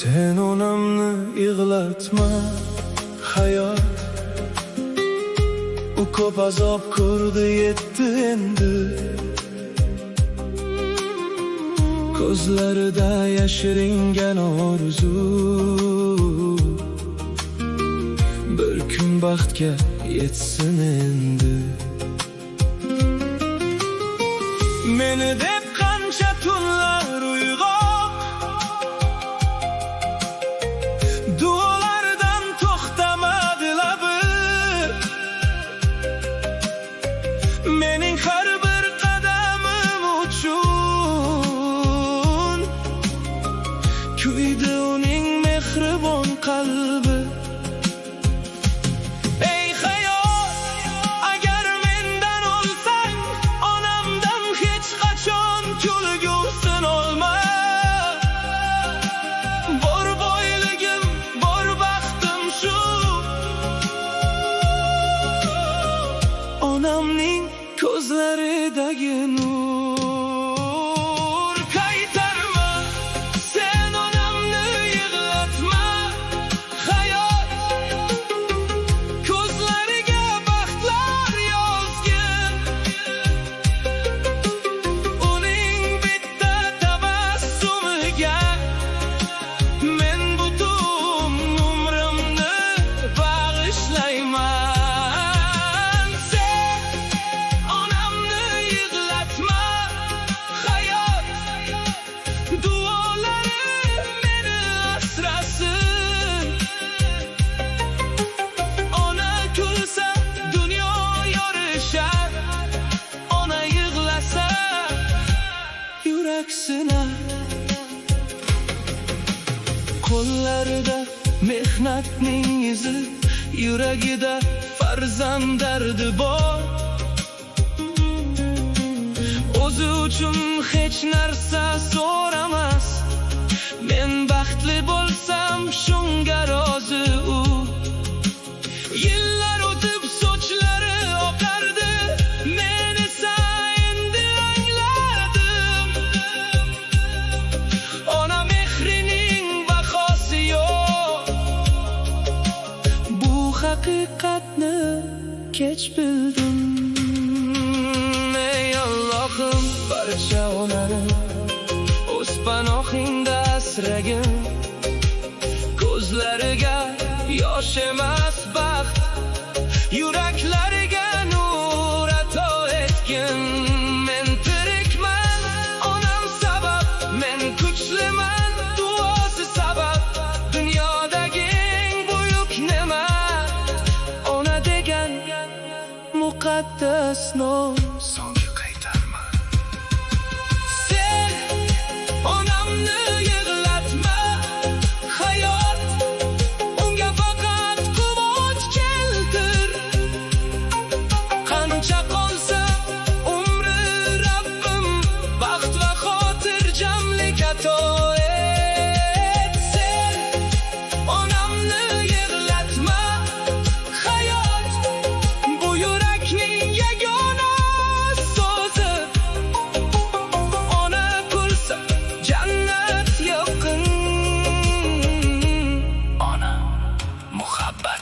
Sen onamni yig'latma hayot, u ko'p azob ko'rdi, yetdi endi. Ko'zlarida yashiringan orzu, bir kun baxtga yetsin endi. Meni deb qancha tunlar uyg'oq, duolardan to'xtamadi labi. Mening har bir qadamim uchun kuydi uning mehribon qalbi. Onamning ko'zlaridagi nur qaytarma, sen onamni yig'latma hayot. Ko'zlariga baxtlar yozgin, uning bitta tabassumiga men butun umrimni bag'ishlayman. Qo'llarida mehnatning izi, yuragida farzand dardi bor. O'zi uchun hech narsa so'ramas, men baxtli bo'lsam shunga rozi u. Yillar o'tib sochlari oqardi, men esa endi angladim. Ona mehrining bahosi yo'q, bu haqiqatni kech bildim. Ey Allohim, barcha onani o'z panohingda asragin. Ko'zlariga yosh emas baxt, yuraklariga nur ato etgin. Men tirikman, onam sabab, men kuchliman, duosi sabab. Dunyodagi eng buyuk ne'mat ona degan muqaddas nom.